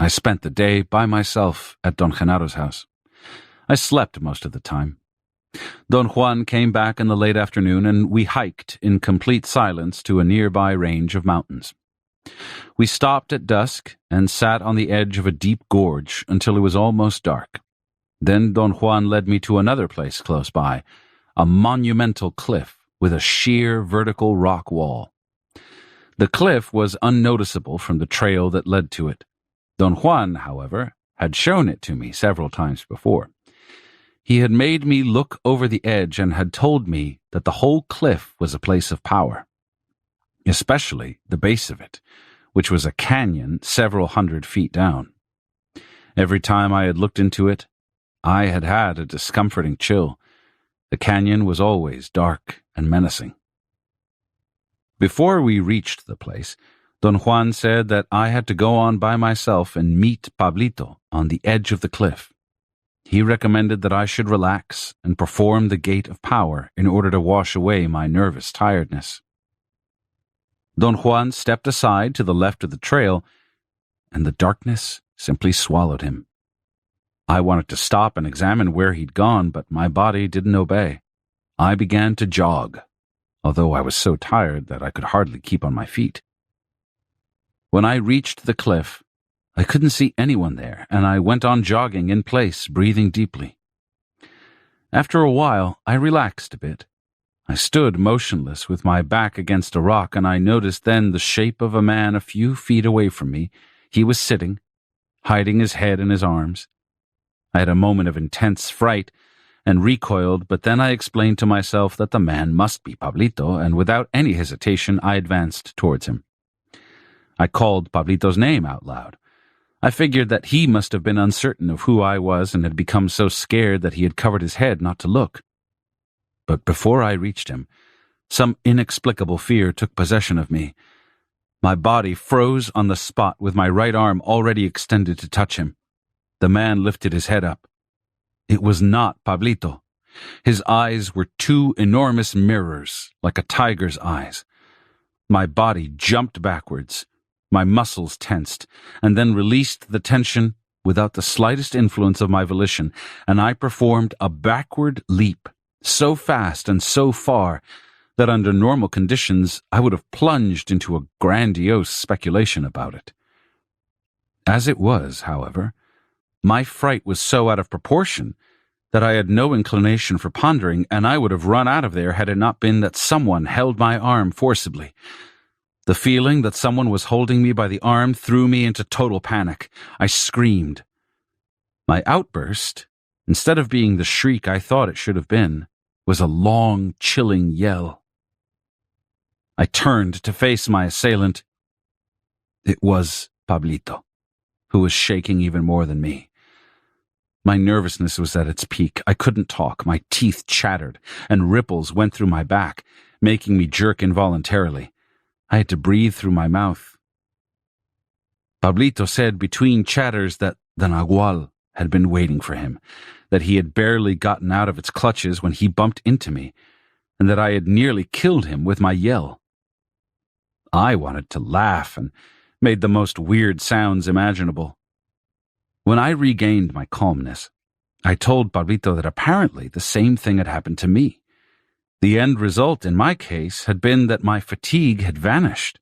I spent the day by myself at Don Genaro's house. I slept most of the time. Don Juan came back in the late afternoon, and we hiked in complete silence to a nearby range of mountains. We stopped at dusk and sat on the edge of a deep gorge until it was almost dark. Then Don Juan led me to another place close by, a monumental cliff with a sheer vertical rock wall. The cliff was unnoticeable from the trail that led to it. Don Juan, however, had shown it to me several times before. He had made me look over the edge and had told me that the whole cliff was a place of power, especially the base of it, which was a canyon several hundred feet down. Every time I had looked into it, I had had a discomforting chill. The canyon was always dark and menacing. Before we reached the place, Don Juan said that I had to go on by myself and meet Pablito on the edge of the cliff. He recommended that I should relax and perform the gate of power in order to wash away my nervous tiredness. Don Juan stepped aside to the left of the trail, and the darkness simply swallowed him. I wanted to stop and examine where he'd gone, but my body didn't obey. I began to jog, although I was so tired that I could hardly keep on my feet. When I reached the cliff, I couldn't see anyone there, and I went on jogging in place, breathing deeply. After a while, I relaxed a bit. I stood motionless with my back against a rock, and I noticed then the shape of a man a few feet away from me. He was sitting, hiding his head in his arms. I had a moment of intense fright and recoiled, but then I explained to myself that the man must be Pablito, and without any hesitation I advanced towards him. I called Pablito's name out loud. I figured that he must have been uncertain of who I was and had become so scared that he had covered his head not to look. But before I reached him, some inexplicable fear took possession of me. My body froze on the spot with my right arm already extended to touch him. The man lifted his head up. It was not Pablito. His eyes were two enormous mirrors, like a tiger's eyes. My body jumped backwards. My muscles tensed, and then released the tension without the slightest influence of my volition, and I performed a backward leap, so fast and so far that under normal conditions I would have plunged into a grandiose speculation about it. As it was, however, my fright was so out of proportion that I had no inclination for pondering, and I would have run out of there had it not been that someone held my arm forcibly. The feeling that someone was holding me by the arm threw me into total panic. I screamed. My outburst, instead of being the shriek I thought it should have been, was a long, chilling yell. I turned to face my assailant. It was Pablito, who was shaking even more than me. My nervousness was at its peak. I couldn't talk. My teeth chattered, and ripples went through my back, making me jerk involuntarily. I had to breathe through my mouth. Pablito said between chatters that the nagual had been waiting for him, that he had barely gotten out of its clutches when he bumped into me, and that I had nearly killed him with my yell. I wanted to laugh and made the most weird sounds imaginable. When I regained my calmness, I told Pablito that apparently the same thing had happened to me. The end result in my case had been that my fatigue had vanished.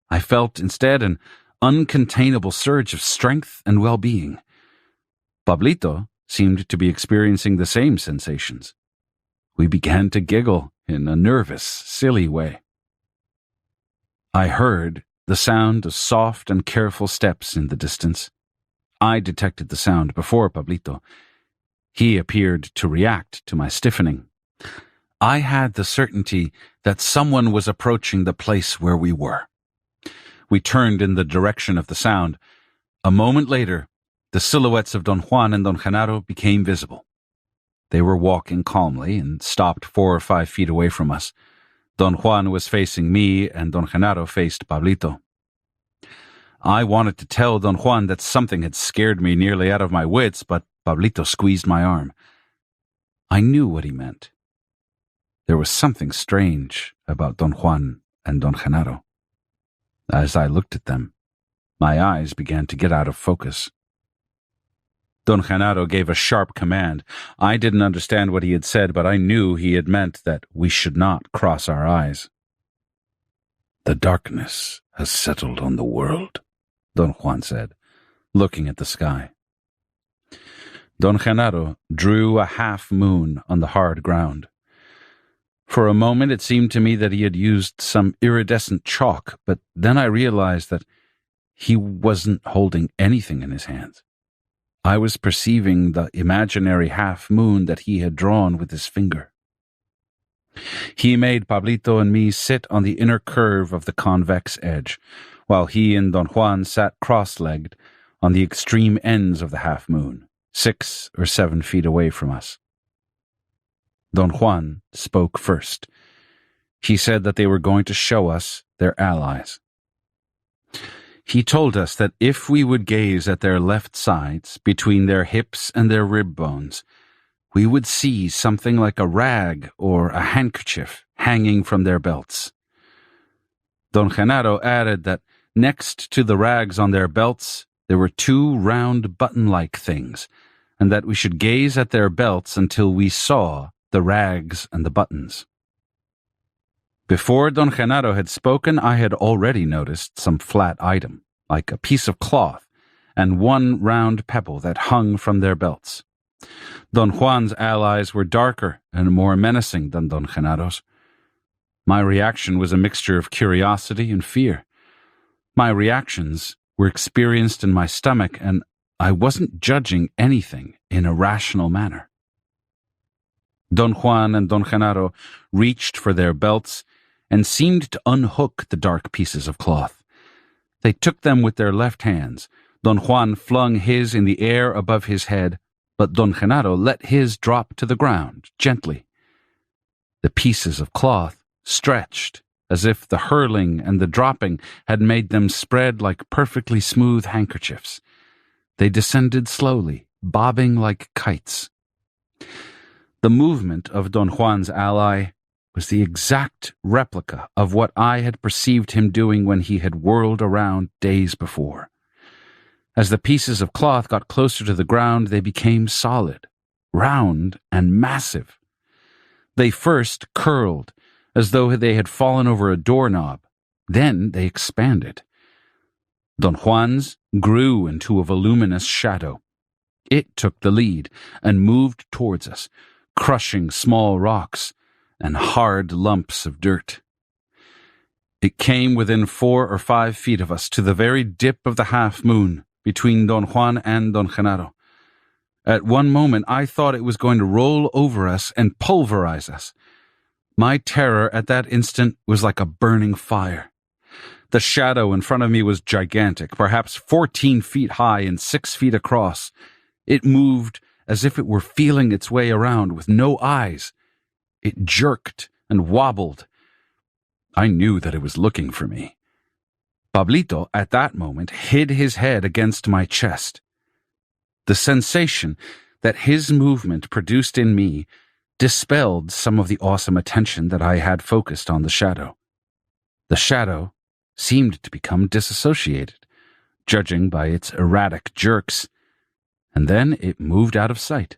I felt instead an uncontainable surge of strength and well-being. Pablito seemed to be experiencing the same sensations. We began to giggle in a nervous, silly way. I heard the sound of soft and careful steps in the distance. I detected the sound before Pablito. He appeared to react to my stiffening. I had the certainty that someone was approaching the place where we were. We turned in the direction of the sound. A moment later, the silhouettes of Don Juan and Don Genaro became visible. They were walking calmly and stopped 4 or 5 feet away from us. Don Juan was facing me, and Don Genaro faced Pablito. I wanted to tell Don Juan that something had scared me nearly out of my wits, but Pablito squeezed my arm. I knew what he meant. There was something strange about Don Juan and Don Genaro. As I looked at them, My eyes began to get out of focus. Don Genaro gave a sharp command. I didn't understand what he had said, but I knew he had meant that we should not cross our eyes. "The darkness has settled on the world," Don Juan said, looking at the sky. Don Genaro drew a half moon on the hard ground. For a moment it seemed to me that he had used some iridescent chalk, but then I realized that he wasn't holding anything in his hands. I was perceiving the imaginary half moon that he had drawn with his finger. He made Pablito and me sit on the inner curve of the convex edge, while he and Don Juan sat cross-legged on the extreme ends of the half moon, 6 or 7 feet away from us. Don Juan spoke first. He said that they were going to show us their allies. He told us that if we would gaze at their left sides, between their hips and their rib bones, we would see something like a rag or a handkerchief hanging from their belts. Don Genaro added that next to the rags on their belts, there were 2 round button-like things, and that we should gaze at their belts until we saw the rags and the buttons. Before Don Genaro had spoken, I had already noticed some flat item, like a piece of cloth, and 1 round pebble that hung from their belts. Don Juan's allies were darker and more menacing than Don Genaro's. My reaction was a mixture of curiosity and fear. My reactions were experienced in my stomach, and I wasn't judging anything in a rational manner. Don Juan and Don Genaro reached for their belts and seemed to unhook the dark pieces of cloth. They took them with their left hands. Don Juan flung his in the air above his head, but Don Genaro let his drop to the ground, gently. The pieces of cloth stretched, as if the hurling and the dropping had made them spread like perfectly smooth handkerchiefs. They descended slowly, bobbing like kites. The movement of Don Juan's ally was the exact replica of what I had perceived him doing when he had whirled around days before. As the pieces of cloth got closer to the ground, they became solid, round, and massive. They first curled, as though they had fallen over a doorknob. Then they expanded. Don Juan's grew into a voluminous shadow. It took the lead and moved towards us, crushing small rocks and hard lumps of dirt. It came within 4 or 5 feet of us, to the very dip of the half-moon between Don Juan and Don Genaro. At one moment I thought it was going to roll over us and pulverize us. My terror at that instant was like a burning fire. The shadow in front of me was gigantic, perhaps 14 feet high and 6 feet across. It moved as if it were feeling its way around with no eyes. It jerked and wobbled. I knew that it was looking for me. Pablito, at that moment, hid his head against my chest. The sensation that his movement produced in me dispelled some of the awesome attention that I had focused on the shadow. The shadow seemed to become disassociated, judging by its erratic jerks, and then it moved out of sight,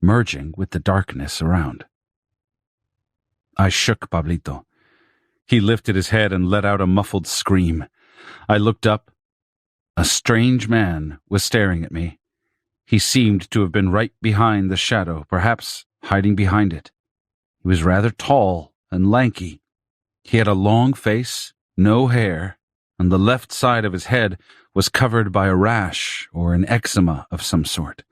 merging with the darkness around. I shook Pablito. He lifted his head and let out a muffled scream. I looked up. A strange man was staring at me. He seemed to have been right behind the shadow, perhaps hiding behind it. He was rather tall and lanky. He had a long face, no hair, and the left side of his head was covered by a rash or an eczema of some sort.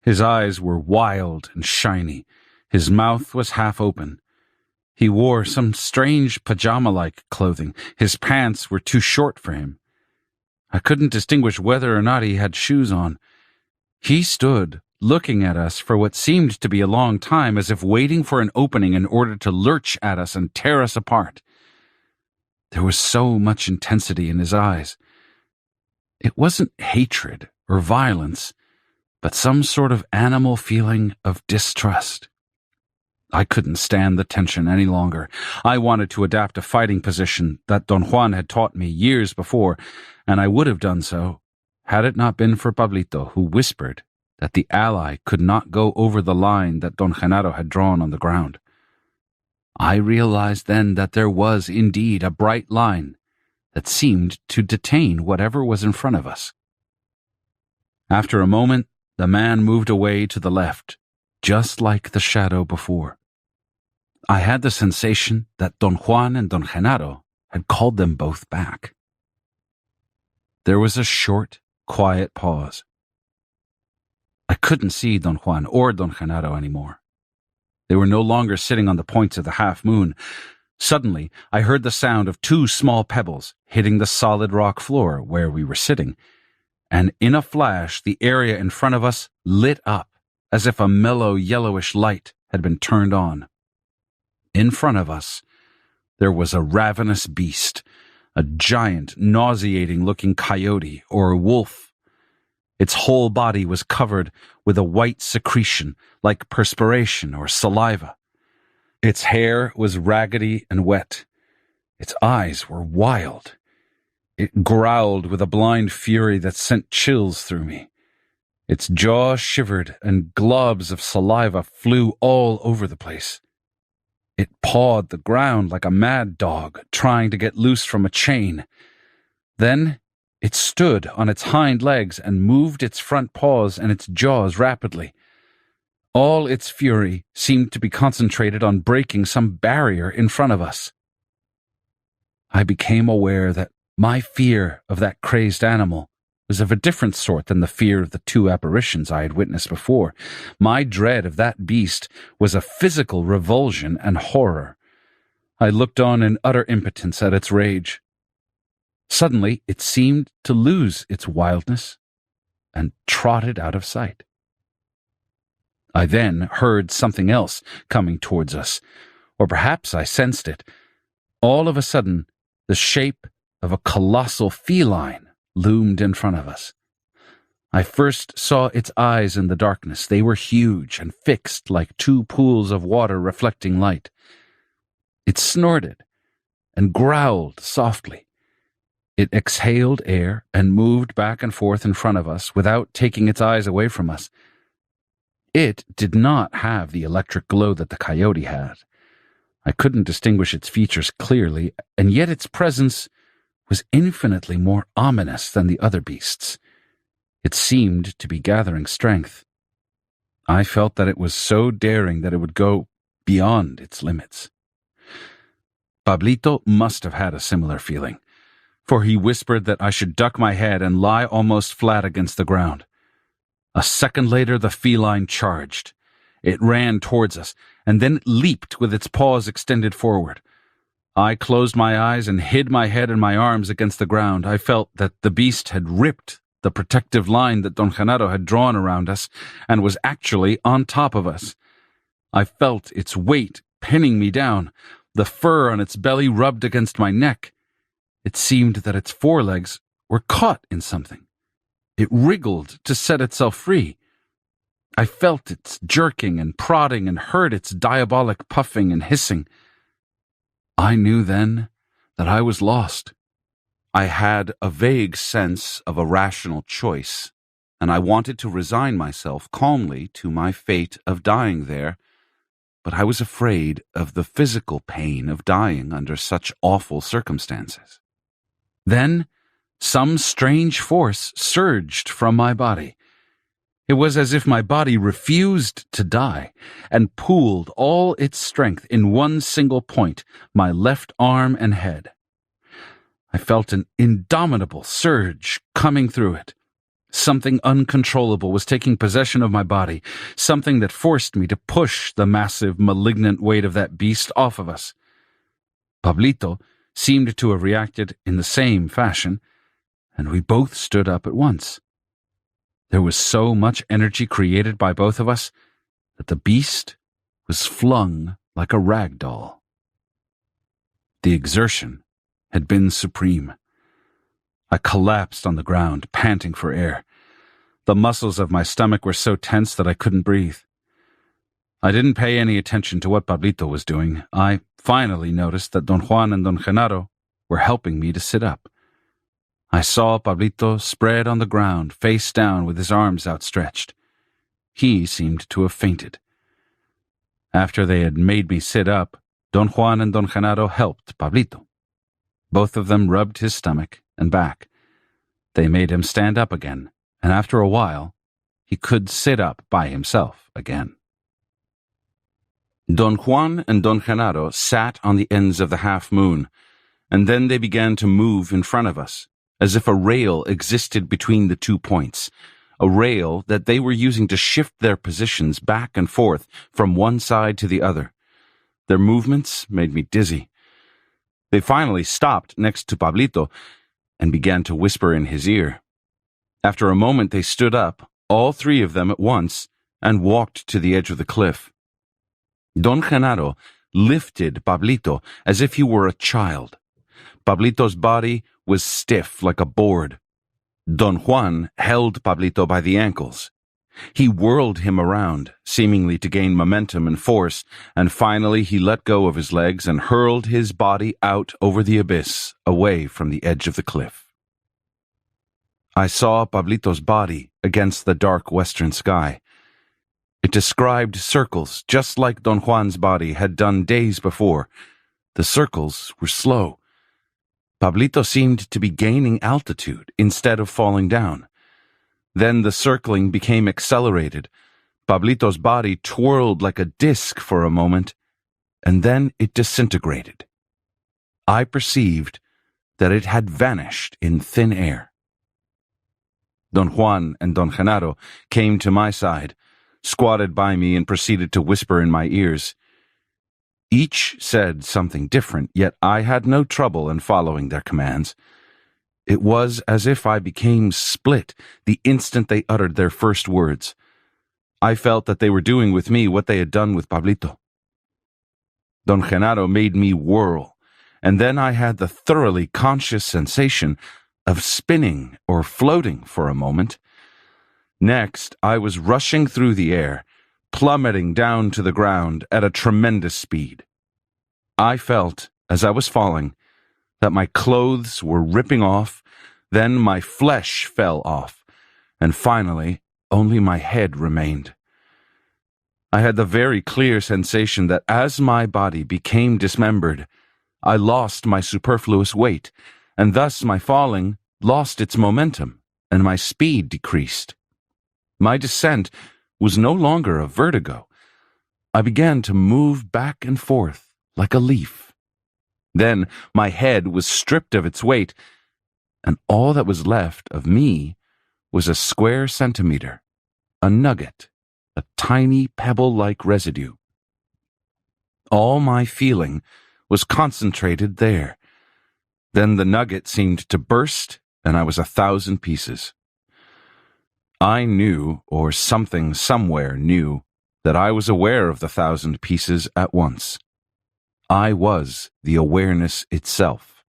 His eyes were wild and shiny. His mouth was half open. He wore some strange pajama-like clothing. His pants were too short for him. I couldn't distinguish whether or not he had shoes on. He stood looking at us for what seemed to be a long time, as if waiting for an opening in order to lurch at us and tear us apart. There was so much intensity in his eyes. It wasn't hatred or violence, but some sort of animal feeling of distrust. I couldn't stand the tension any longer. I wanted to adapt a fighting position that Don Juan had taught me years before, and I would have done so had it not been for Pablito, who whispered that the ally could not go over the line that Don Genaro had drawn on the ground. I realized then that there was indeed a bright line that seemed to detain whatever was in front of us. After a moment, the man moved away to the left, just like the shadow before. I had the sensation that Don Juan and Don Genaro had called them both back. There was a short, quiet pause. I couldn't see Don Juan or Don Genaro anymore. They were no longer sitting on the points of the half-moon. Suddenly, I heard the sound of 2 small pebbles hitting the solid rock floor where we were sitting, and in a flash the area in front of us lit up as if a mellow yellowish light had been turned on. In front of us, there was a ravenous beast, a giant, nauseating-looking coyote or wolf. Its whole body was covered with a white secretion like perspiration or saliva. Its hair was raggedy and wet. Its eyes were wild. It growled with a blind fury that sent chills through me. Its jaw shivered and globs of saliva flew all over the place. It pawed the ground like a mad dog trying to get loose from a chain. Then it stood on its hind legs and moved its front paws and its jaws rapidly. All its fury seemed to be concentrated on breaking some barrier in front of us. I became aware that my fear of that crazed animal was of a different sort than the fear of the 2 apparitions I had witnessed before. My dread of that beast was a physical revulsion and horror. I looked on in utter impotence at its rage. Suddenly, it seemed to lose its wildness and trotted out of sight. I then heard something else coming towards us, or perhaps I sensed it. All of a sudden, the shape of a colossal feline loomed in front of us. I first saw its eyes in the darkness. They were huge and fixed like 2 pools of water reflecting light. It snorted and growled softly. It exhaled air and moved back and forth in front of us without taking its eyes away from us. It did not have the electric glow that the coyote had. I couldn't distinguish its features clearly, and yet its presence was infinitely more ominous than the other beasts. It seemed to be gathering strength. I felt that it was so daring that it would go beyond its limits. Pablito must have had a similar feeling, for he whispered that I should duck my head and lie almost flat against the ground. A second later, the feline charged. It ran towards us, and then leaped with its paws extended forward. I closed my eyes and hid my head and my arms against the ground. I felt that the beast had ripped the protective line that Don Genaro had drawn around us and was actually on top of us. I felt its weight pinning me down. The fur on its belly rubbed against my neck. It seemed that its forelegs were caught in something. It wriggled to set itself free. I felt its jerking and prodding and heard its diabolic puffing and hissing. I knew then that I was lost. I had a vague sense of a rational choice, and I wanted to resign myself calmly to my fate of dying there, but I was afraid of the physical pain of dying under such awful circumstances. Then, some strange force surged from my body. It was as if my body refused to die and pooled all its strength in one single point, my left arm and head. I felt an indomitable surge coming through it. Something uncontrollable was taking possession of my body, something that forced me to push the massive, malignant weight of that beast off of us. Pablito seemed to have reacted in the same fashion, and we both stood up at once. There was so much energy created by both of us that the beast was flung like a rag doll. The exertion had been supreme. I collapsed on the ground, panting for air. The muscles of my stomach were so tense that I couldn't breathe. I didn't pay any attention to what Pablito was doing. I finally noticed that Don Juan and Don Genaro were helping me to sit up. I saw Pablito spread on the ground, face down with his arms outstretched. He seemed to have fainted. After they had made me sit up, Don Juan and Don Genaro helped Pablito. Both of them rubbed his stomach and back. They made him stand up again, and after a while, he could sit up by himself again. Don Juan and Don Genaro sat on the ends of the half-moon, and then they began to move in front of us, as if a rail existed between the 2 points, a rail that they were using to shift their positions back and forth from one side to the other. Their movements made me dizzy. They finally stopped next to Pablito and began to whisper in his ear. After a moment they stood up, all three of them at once, and walked to the edge of the cliff. Don Genaro lifted Pablito as if he were a child. Pablito's body was stiff like a board. Don Juan held Pablito by the ankles. He whirled him around, seemingly to gain momentum and force, and finally he let go of his legs and hurled his body out over the abyss, away from the edge of the cliff. I saw Pablito's body against the dark western sky. It described circles, just like Don Juan's body had done days before. The circles were slow. Pablito seemed to be gaining altitude instead of falling down. Then the circling became accelerated. Pablito's body twirled like a disc for a moment, and then it disintegrated. I perceived that it had vanished in thin air. Don Juan and Don Genaro came to my side, squatted by me, and proceeded to whisper in my ears. Each said something different, yet I had no trouble in following their commands. It was as if I became split the instant they uttered their first words. I felt that they were doing with me what they had done with Pablito. Don Genaro made me whirl, and then I had the thoroughly conscious sensation of spinning or floating for a moment. Next, I was rushing through the air, plummeting down to the ground at a tremendous speed. I felt, as I was falling, that my clothes were ripping off, then my flesh fell off, and finally only my head remained. I had the very clear sensation that as my body became dismembered, I lost my superfluous weight, and thus my falling lost its momentum, and my speed decreased. My descent was no longer a vertigo. I began to move back and forth like a leaf. Then my head was stripped of its weight, and all that was left of me was a square centimeter, a nugget, a tiny pebble-like residue. All my feeling was concentrated there. Then the nugget seemed to burst, and I was 1,000 pieces. I knew, or something somewhere knew, that I was aware of the 1,000 pieces at once. I was the awareness itself.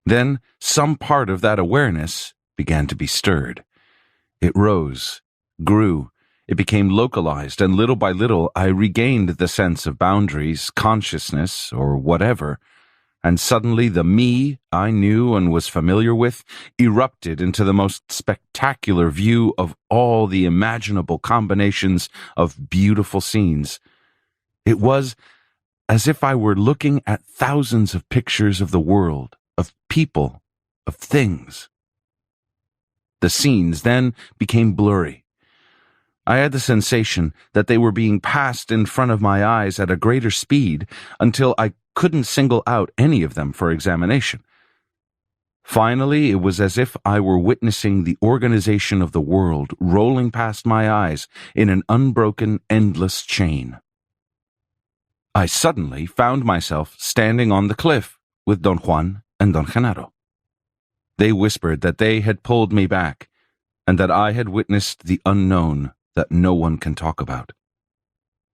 Then some part of that awareness began to be stirred. It rose, grew, it became localized, and little by little I regained the sense of boundaries, consciousness, or whatever, and suddenly the me I knew and was familiar with erupted into the most spectacular view of all the imaginable combinations of beautiful scenes. It was as if I were looking at thousands of pictures of the world, of people, of things. The scenes then became blurry. I had the sensation that they were being passed in front of my eyes at a greater speed until I couldn't single out any of them for examination. Finally, it was as if I were witnessing the organization of the world rolling past my eyes in an unbroken, endless chain. I suddenly found myself standing on the cliff with Don Juan and Don Genaro. They whispered that they had pulled me back, and that I had witnessed the unknown that no one can talk about.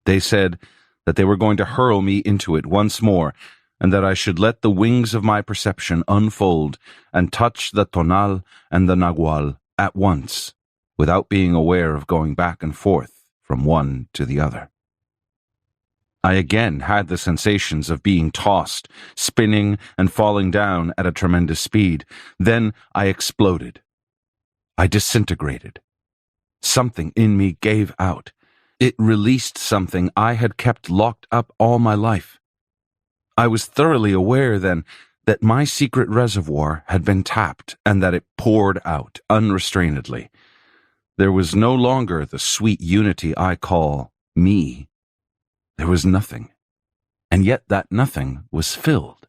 They said that they were going to hurl me into it once more, and that I should let the wings of my perception unfold and touch the tonal and the nagual at once, without being aware of going back and forth from from one to the other. I again had the sensations of being tossed, spinning and falling down at a tremendous speed. Then I exploded. I disintegrated. Something in me gave out. It released something I had kept locked up all my life. I was thoroughly aware then that my secret reservoir had been tapped and that it poured out unrestrainedly. There was no longer the sweet unity I call me. There was nothing, and yet that nothing was filled.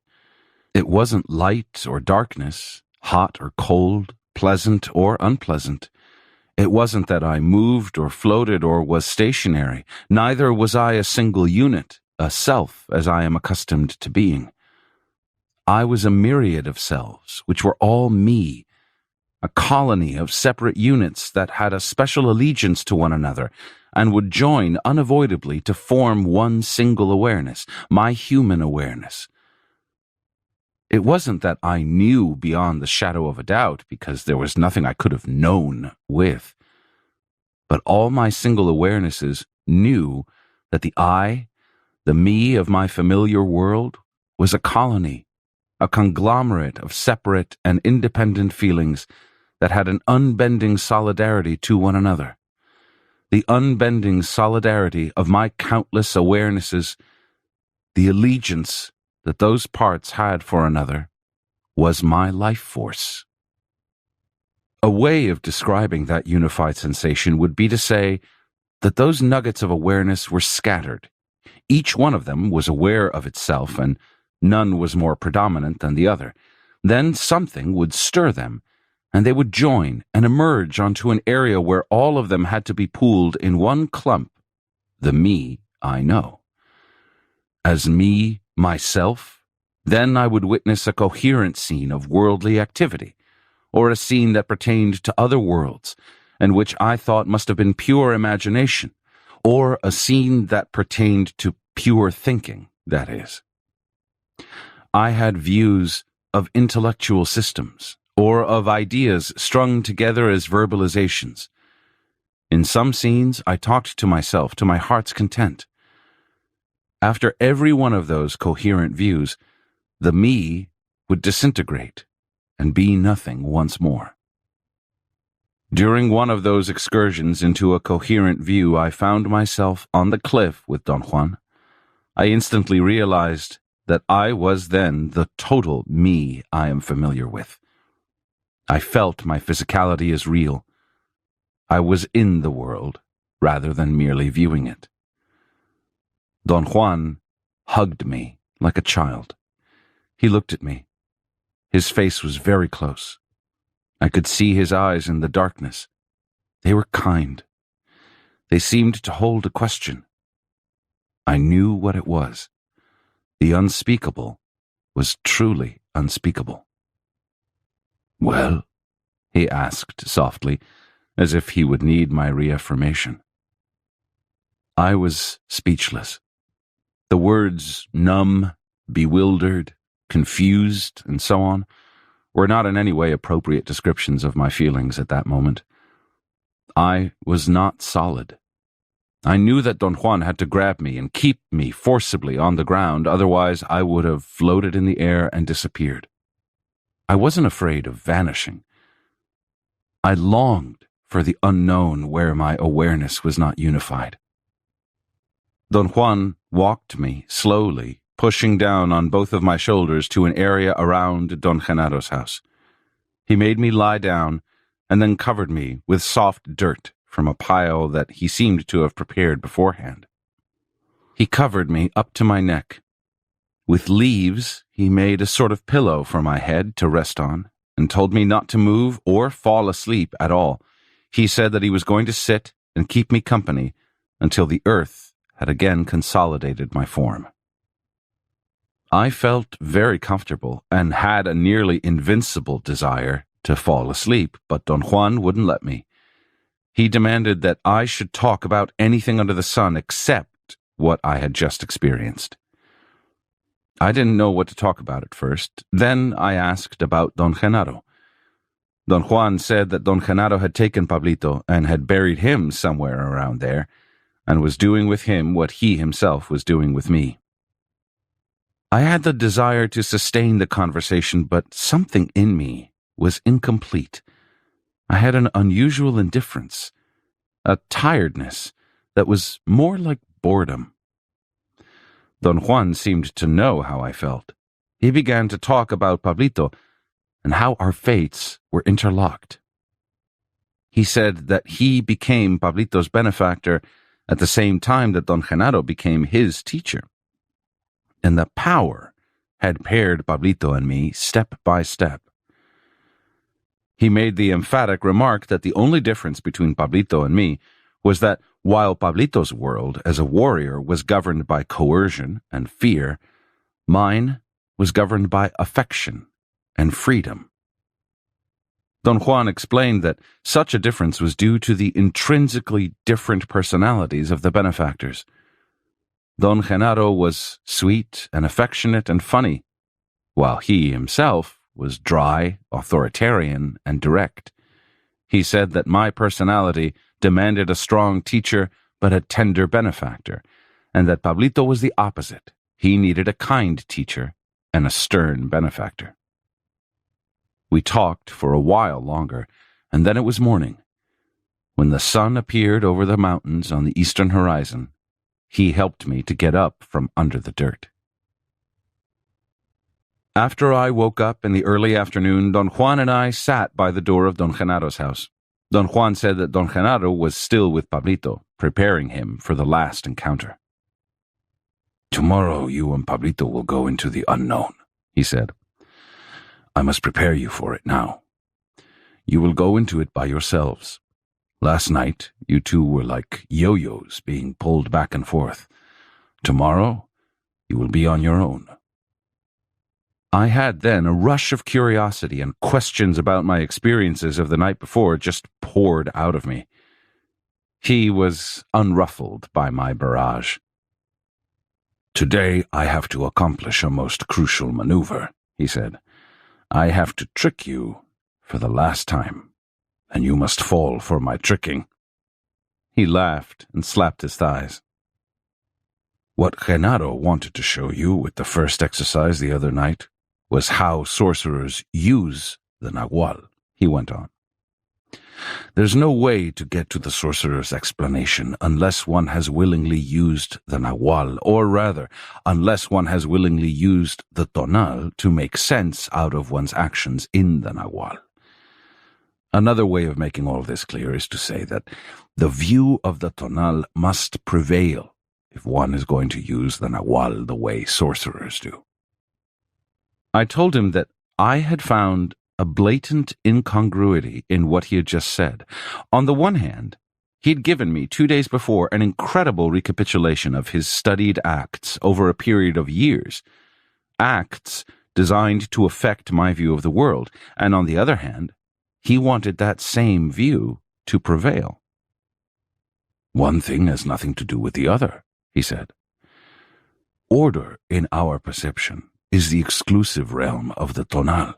It wasn't light or darkness, hot or cold, pleasant or unpleasant. It wasn't that I moved or floated or was stationary. Neither was I a single unit, a self as I am accustomed to being. I was a myriad of selves, which were all me, a colony of separate units that had a special allegiance to one another and would join unavoidably to form one single awareness, my human awareness. It wasn't that I knew beyond the shadow of a doubt, because there was nothing I could have known with, but all my single awarenesses knew that the I, the me of my familiar world, was a colony, a conglomerate of separate and independent feelings that had an unbending solidarity to one another. The unbending solidarity of my countless awarenesses, the allegiance that those parts had for another, was my life force. A way of describing that unified sensation would be to say that those nuggets of awareness were scattered. Each one of them was aware of itself, and none was more predominant than the other. Then something would stir them, and they would join and emerge onto an area where all of them had to be pooled in one clump, the me I know. As me, myself, then I would witness a coherent scene of worldly activity, or a scene that pertained to other worlds, and which I thought must have been pure imagination, or a scene that pertained to pure thinking, that is. I had views of intellectual systems, or of ideas strung together as verbalizations. In some scenes, I talked to myself to my heart's content. After every one of those coherent views, the me would disintegrate and be nothing once more. During one of those excursions into a coherent view, I found myself on the cliff with Don Juan. I instantly realized that I was then the total me I am familiar with. I felt my physicality as real. I was in the world, rather than merely viewing it. Don Juan hugged me like a child. He looked at me. His face was very close. I could see his eyes in the darkness. They were kind. They seemed to hold a question. I knew what it was. The unspeakable was truly unspeakable. "Well?" he asked softly, as if he would need my reaffirmation. I was speechless. The words numb, bewildered, confused, and so on were not in any way appropriate descriptions of my feelings at that moment. I was not solid. I knew that Don Juan had to grab me and keep me forcibly on the ground, otherwise I would have floated in the air and disappeared. I wasn't afraid of vanishing. I longed for the unknown where my awareness was not unified. Don Juan walked me slowly, pushing down on both of my shoulders to an area around Don Genado's house. He made me lie down and then covered me with soft dirt from a pile that he seemed to have prepared beforehand. He covered me up to my neck. With leaves, he made a sort of pillow for my head to rest on, and told me not to move or fall asleep at all. He said that he was going to sit and keep me company until the earth had again consolidated my form. I felt very comfortable and had a nearly invincible desire to fall asleep, but Don Juan wouldn't let me. He demanded that I should talk about anything under the sun except what I had just experienced. I didn't know what to talk about at first. Then I asked about Don Genaro. Don Juan said that Don Genaro had taken Pablito and had buried him somewhere around there. and was doing with him what he himself was doing with me. I had the desire to sustain the conversation, but something in me was incomplete. I had an unusual indifference, a tiredness that was more like boredom. Don Juan seemed to know how I felt. He began to talk about Pablito and how our fates were interlocked. He said that he became Pablito's benefactor at the same time that Don Genaro became his teacher, and that power had paired Pablito and me step by step. He made the emphatic remark that the only difference between Pablito and me was that while Pablito's world as a warrior was governed by coercion and fear, mine was governed by affection and freedom. Don Juan explained that such a difference was due to the intrinsically different personalities of the benefactors. Don Genaro was sweet and affectionate and funny, while he himself was dry, authoritarian, and direct. He said that my personality demanded a strong teacher but a tender benefactor, and that Pablito was the opposite. He needed a kind teacher and a stern benefactor. We talked for a while longer, and then it was morning. When the sun appeared over the mountains on the eastern horizon, he helped me to get up from under the dirt. After I woke up in the early afternoon, Don Juan and I sat by the door of Don Genaro's house. Don Juan said that Don Genaro was still with Pablito, preparing him for the last encounter. "Tomorrow you and Pablito will go into the unknown," he said. "I must prepare you for it now. You will go into it by yourselves. Last night, you two were like yo-yos being pulled back and forth. Tomorrow, you will be on your own." I had then a rush of curiosity, and questions about my experiences of the night before just poured out of me. He was unruffled by my barrage. "Today I have to accomplish a most crucial maneuver," he said. "I have to trick you for the last time, and you must fall for my tricking." He laughed and slapped his thighs. "What Genaro wanted to show you with the first exercise the other night was how sorcerers use the Nahual," he went on. "There's no way to get to the sorcerer's explanation unless one has willingly used the Nahual, or rather, unless one has willingly used the tonal to make sense out of one's actions in the Nahual. Another way of making all this clear is to say that the view of the tonal must prevail if one is going to use the Nahual the way sorcerers do." I told him that I had found a blatant incongruity in what he had just said. On the one hand, he had given me 2 days before an incredible recapitulation of his studied acts over a period of years, acts designed to affect my view of the world, and on the other hand, he wanted that same view to prevail. "One thing has nothing to do with the other," he said. "Order in our perception is the exclusive realm of the tonal.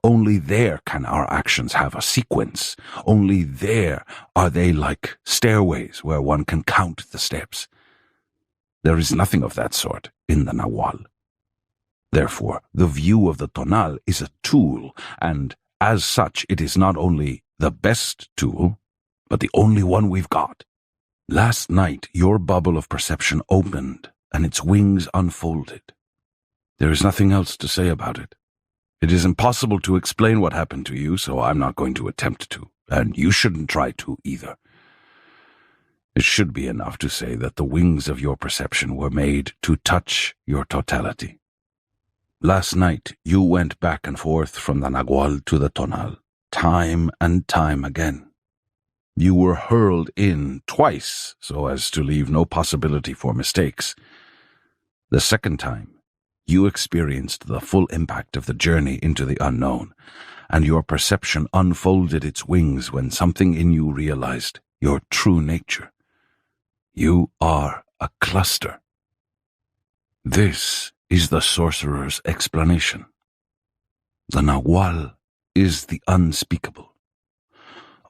Only there can our actions have a sequence. Only there are they like stairways where one can count the steps. There is nothing of that sort in the Nahual. Therefore, the view of the tonal is a tool, and as such it is not only the best tool, but the only one we've got. Last night your bubble of perception opened, and its wings unfolded. There is nothing else to say about it. It is impossible to explain what happened to you, so I'm not going to attempt to, and you shouldn't try to either. It should be enough to say that the wings of your perception were made to touch your totality. Last night you went back and forth from the Nahual to the tonal, time and time again. You were hurled in twice so as to leave no possibility for mistakes. The second time, you experienced the full impact of the journey into the unknown, and your perception unfolded its wings when something in you realized your true nature. You are a cluster. This is the sorcerer's explanation. The Nahual is the unspeakable.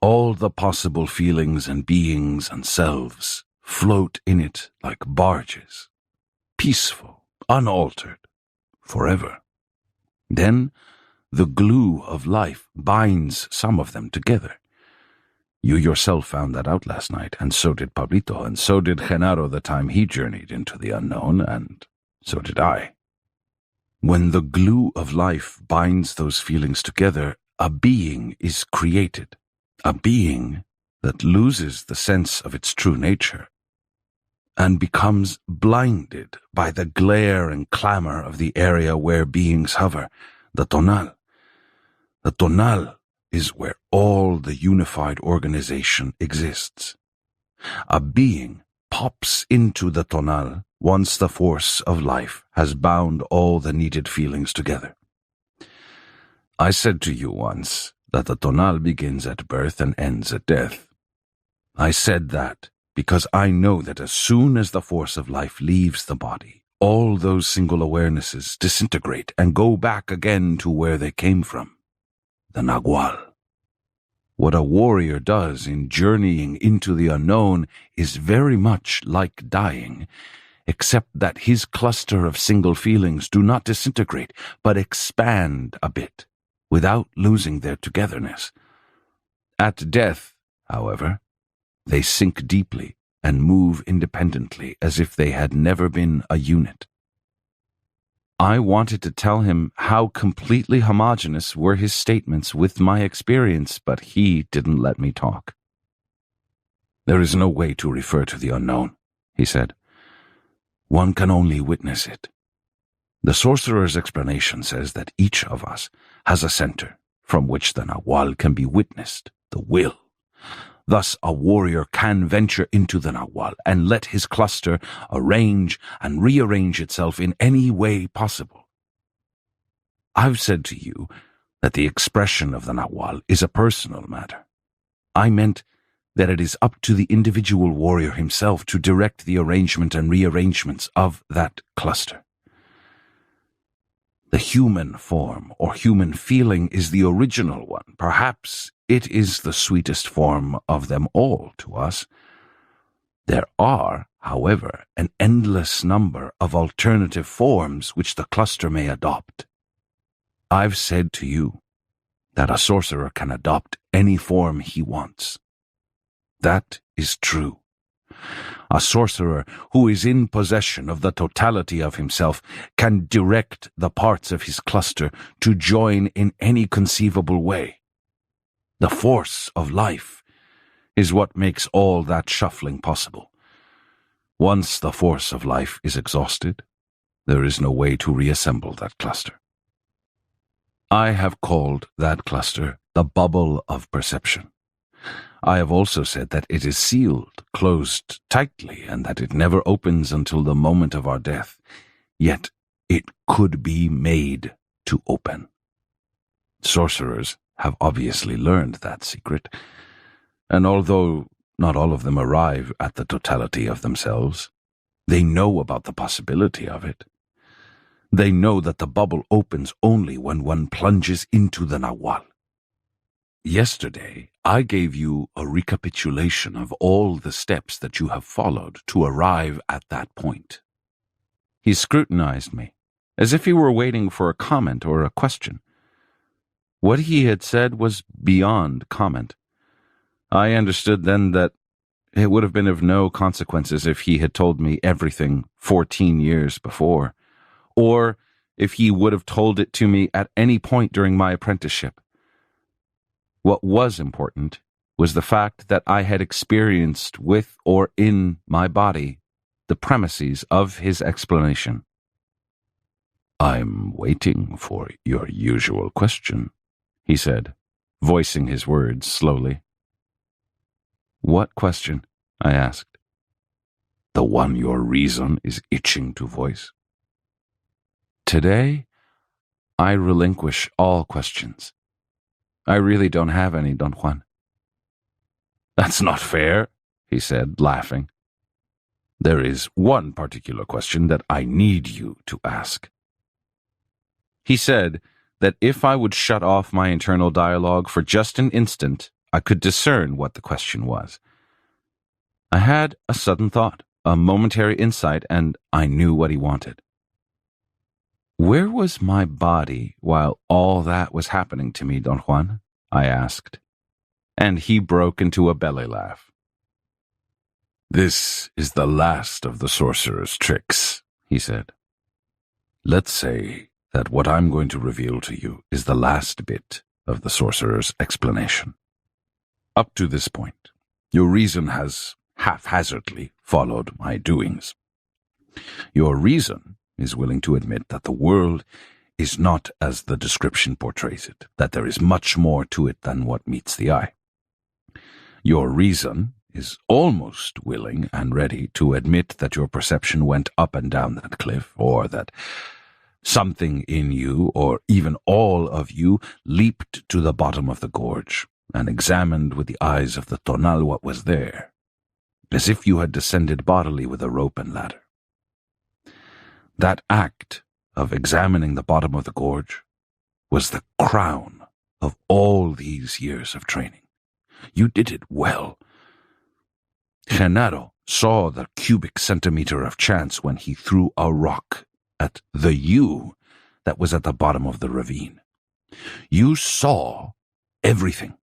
All the possible feelings and beings and selves float in it like barges, peaceful, unaltered, forever. Then the glue of life binds some of them together. You yourself found that out last night, and so did Pablito, and so did Genaro the time he journeyed into the unknown, and so did I. When the glue of life binds those feelings together, a being is created, a being that loses the sense of its true nature and becomes blinded by the glare and clamor of the area where beings hover, the tonal. The tonal is where all the unified organization exists. A being pops into the tonal once the force of life has bound all the needed feelings together. I said to you once that the tonal begins at birth and ends at death. I said that because I know that as soon as the force of life leaves the body, all those single awarenesses disintegrate and go back again to where they came from, the nagual. What a warrior does in journeying into the unknown is very much like dying, except that his cluster of single feelings do not disintegrate, but expand a bit, without losing their togetherness. At death, however, they sink deeply and move independently as if they had never been a unit. I wanted to tell him how completely homogeneous were his statements with my experience, but he didn't let me talk. There is no way to refer to the unknown, he said. One can only witness it. The sorcerer's explanation says that each of us has a center from which the nagual can be witnessed, the will. Thus, a warrior can venture into the nagual and let his cluster arrange and rearrange itself in any way possible. I've said to you that the expression of the nagual is a personal matter. I meant that it is up to the individual warrior himself to direct the arrangement and rearrangements of that cluster. The human form or human feeling is the original one. Perhaps it is the sweetest form of them all to us. There are, however, an endless number of alternative forms which the cluster may adopt. I've said to you that a sorcerer can adopt any form he wants. That is true. A sorcerer who is in possession of the totality of himself can direct the parts of his cluster to join in any conceivable way. The force of life is what makes all that shuffling possible. Once the force of life is exhausted, there is no way to reassemble that cluster. I have called that cluster the bubble of perception. I have also said that it is sealed, closed tightly, and that it never opens until the moment of our death. Yet it could be made to open. Sorcerers have obviously learned that secret, and although not all of them arrive at the totality of themselves, they know about the possibility of it. They know that the bubble opens only when one plunges into the nagual. Yesterday, I gave you a recapitulation of all the steps that you have followed to arrive at that point. He scrutinized me, as if he were waiting for a comment or a question. What he had said was beyond comment. I understood then that it would have been of no consequences if he had told me everything 14 years before, or if he would have told it to me at any point during my apprenticeship. What was important was the fact that I had experienced with or in my body the premises of his explanation. "I'm waiting for your usual question," he said, voicing his words slowly. "What question?" I asked. "The one your reason is itching to voice." Today, I relinquish all questions. I really don't have any, Don Juan. "That's not fair," he said, laughing. "There is one particular question that I need you to ask." He said that if I would shut off my internal dialogue for just an instant, I could discern what the question was. I had a sudden thought, a momentary insight, and I knew what he wanted. Where was my body while all that was happening to me, Don Juan? I asked. And he broke into a belly laugh. This is the last of the sorcerer's tricks, he said. Let's say that what I'm going to reveal to you is the last bit of the sorcerer's explanation. Up to this point, your reason has haphazardly followed my doings. Your reason is willing to admit that the world is not as the description portrays it, that there is much more to it than what meets the eye. Your reason is almost willing and ready to admit that your perception went up and down that cliff, or that something in you, or even all of you, leaped to the bottom of the gorge and examined with the eyes of the tonal what was there, as if you had descended bodily with a rope and ladder. That act of examining the bottom of the gorge was the crown of all these years of training. You did it well. Genaro saw the cubic centimeter of chance when he threw a rock at the you that was at the bottom of the ravine. You saw everything.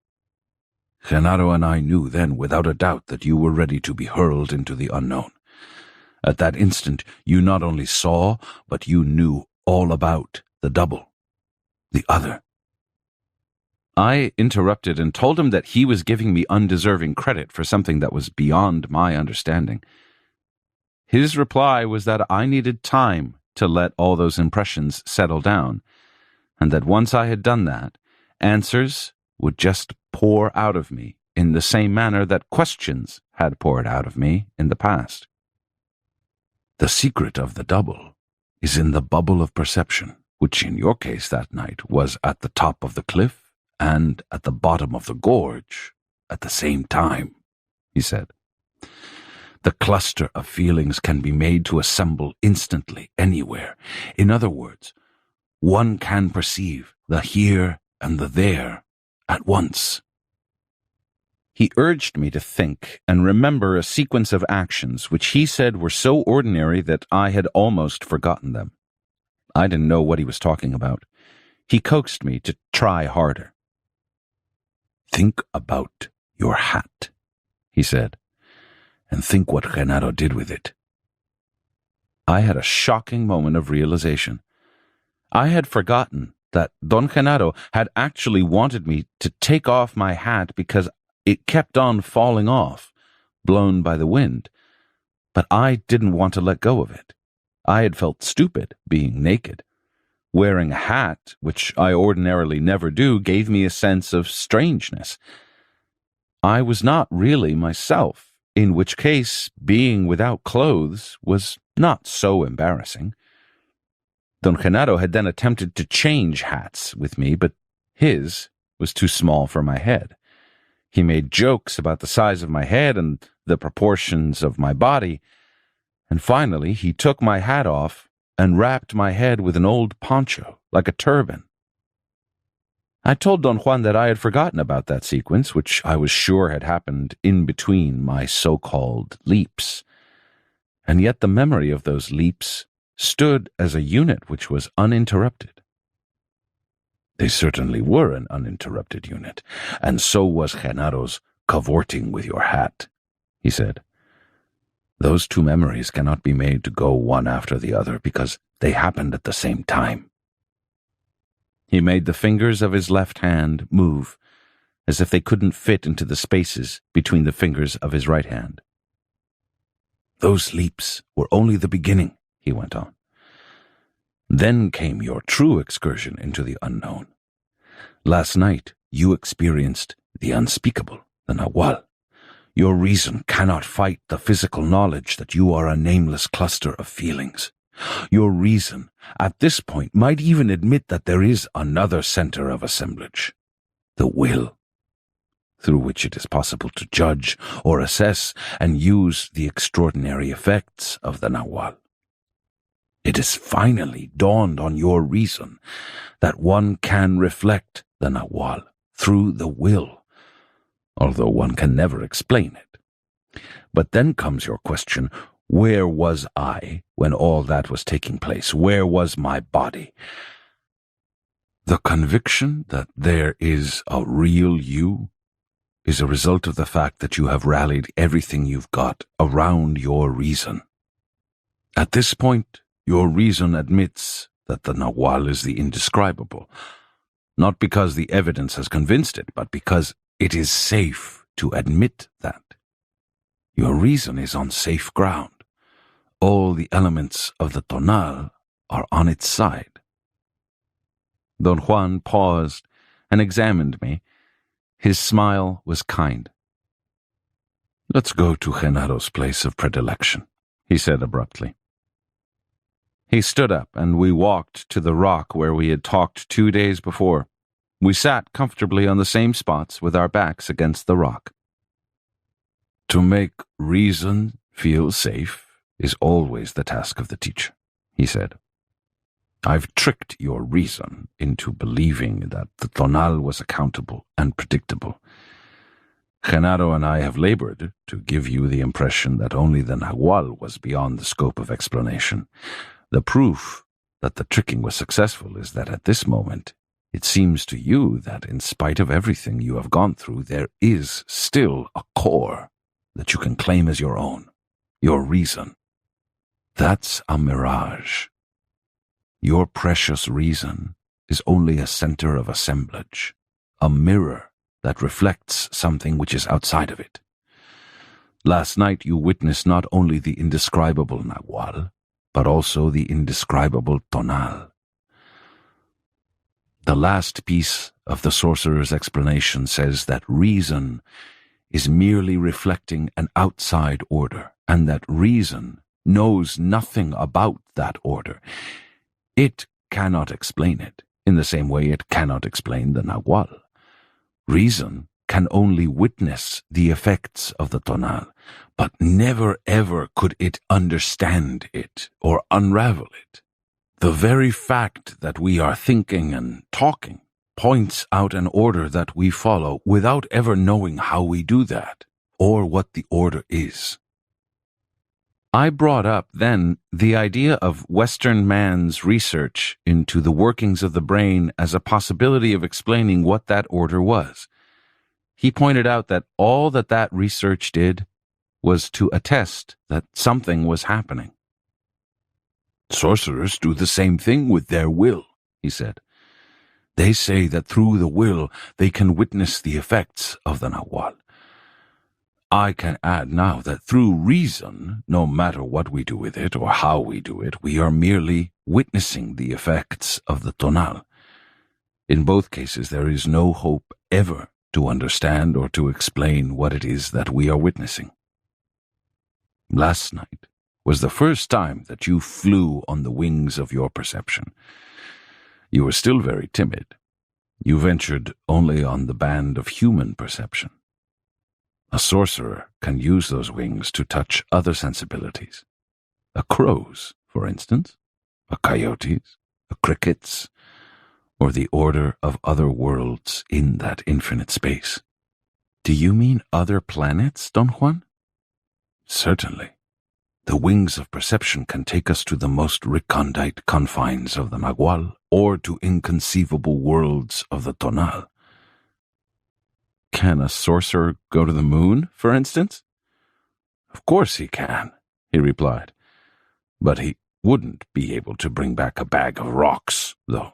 Genaro and I knew then without a doubt that you were ready to be hurled into the unknown. At that instant, you not only saw, but you knew all about the double, the other. I interrupted and told him that he was giving me undeserving credit for something that was beyond my understanding. His reply was that I needed time to let all those impressions settle down, and that once I had done that, answers would just pour out of me in the same manner that questions had poured out of me in the past. The secret of the double is in the bubble of perception, which in your case that night was at the top of the cliff and at the bottom of the gorge at the same time, he said. The cluster of feelings can be made to assemble instantly anywhere. In other words, one can perceive the here and the there at once. He urged me to think and remember a sequence of actions which he said were so ordinary that I had almost forgotten them. I didn't know what he was talking about. He coaxed me to try harder. Think about your hat, he said, and think what Genaro did with it. I had a shocking moment of realization. I had forgotten that Don Genaro had actually wanted me to take off my hat because it kept on falling off, blown by the wind. But I didn't want to let go of it. I had felt stupid being naked. Wearing a hat, which I ordinarily never do, gave me a sense of strangeness. I was not really myself, in which case being without clothes was not so embarrassing. Don Genaro had then attempted to change hats with me, but his was too small for my head. He made jokes about the size of my head and the proportions of my body, and finally he took my hat off and wrapped my head with an old poncho, like a turban. I told Don Juan that I had forgotten about that sequence, which I was sure had happened in between my so-called leaps, and yet the memory of those leaps stood as a unit which was uninterrupted. They certainly were an uninterrupted unit, and so was Genaro's cavorting with your hat, he said. Those two memories cannot be made to go one after the other because they happened at the same time. He made the fingers of his left hand move, as if they couldn't fit into the spaces between the fingers of his right hand. Those leaps were only the beginning, he went on. Then came your true excursion into the unknown. Last night you experienced the unspeakable, the Nahual. Your reason cannot fight the physical knowledge that you are a nameless cluster of feelings. Your reason, at this point, might even admit that there is another center of assemblage, the will, through which it is possible to judge or assess and use the extraordinary effects of the Nahual. It has finally dawned on your reason that one can reflect the Nahual through the will, although one can never explain it. But then comes your question, where was I when all that was taking place? Where was my body? The conviction that there is a real you is a result of the fact that you have rallied everything you've got around your reason. At this point, your reason admits that the Nahual is the indescribable, not because the evidence has convinced it, but because it is safe to admit that. Your reason is on safe ground. All the elements of the tonal are on its side. Don Juan paused and examined me. His smile was kind. "Let's go to Genaro's place of predilection," he said abruptly. He stood up, and we walked to the rock where we had talked 2 days before. We sat comfortably on the same spots with our backs against the rock. To make reason feel safe is always the task of the teacher, he said. I've tricked your reason into believing that the tonal was accountable and predictable. Genaro and I have labored to give you the impression that only the Nahual was beyond the scope of explanation. The proof that the tricking was successful is that at this moment, it seems to you that in spite of everything you have gone through, there is still a core that you can claim as your own, your reason. That's a mirage. Your precious reason is only a center of assemblage, a mirror that reflects something which is outside of it. Last night you witnessed not only the indescribable Nahual, but also the indescribable tonal. The last piece of the sorcerer's explanation says that reason is merely reflecting an outside order, and that reason knows nothing about that order. It cannot explain it, in the same way it cannot explain the Nahual. Reason can only witness the effects of the tonal, but never ever could it understand it or unravel it. The very fact that we are thinking and talking points out an order that we follow without ever knowing how we do that, or what the order is. I brought up then the idea of Western man's research into the workings of the brain as a possibility of explaining what that order was. He pointed out that all that research did was to attest that something was happening. Sorcerers do the same thing with their will, he said. They say that through the will they can witness the effects of the Nahual. I can add now that through reason, no matter what we do with it or how we do it, we are merely witnessing the effects of the tonal. In both cases, there is no hope ever to understand or to explain what it is that we are witnessing. Last night was the first time that you flew on the wings of your perception. You were still very timid. You ventured only on the band of human perception. A sorcerer can use those wings to touch other sensibilities. A crow's, for instance, a coyote's, a cricket's, or the order of other worlds in that infinite space. Do you mean other planets, Don Juan? Certainly. The wings of perception can take us to the most recondite confines of the Nahual, or to inconceivable worlds of the tonal. Can a sorcerer go to the moon, for instance? Of course he can, he replied. But he wouldn't be able to bring back a bag of rocks, though.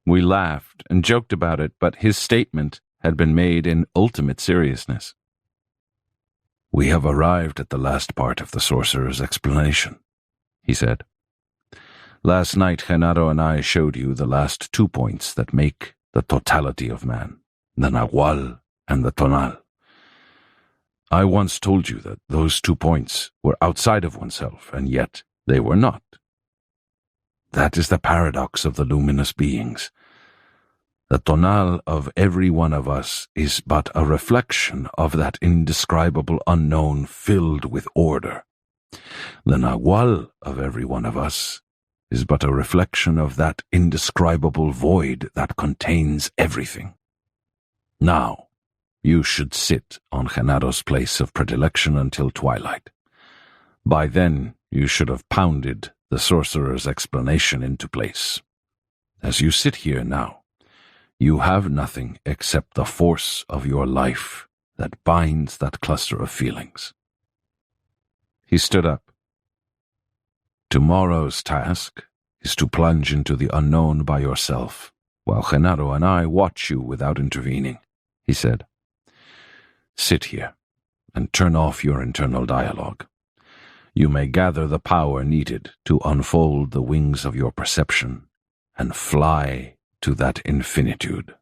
We laughed and joked about it, but his statement had been made in ultimate seriousness. We have arrived at the last part of the sorcerer's explanation, he said. Last night Genaro and I showed you the last 2 points that make the totality of man, the Nahual and the tonal. I once told you that those 2 points were outside of oneself, and yet they were not. That is the paradox of the luminous beings. The tonal of every one of us is but a reflection of that indescribable unknown filled with order. The Nahual of every one of us is but a reflection of that indescribable void that contains everything. Now, you should sit on Genaro's place of predilection until twilight. By then, you should have pounded the sorcerer's explanation into place. As you sit here now, you have nothing except the force of your life that binds that cluster of feelings. He stood up. Tomorrow's task is to plunge into the unknown by yourself, while Genaro and I watch you without intervening, he said. Sit here and turn off your internal dialogue. You may gather the power needed to unfold the wings of your perception and fly to that infinitude.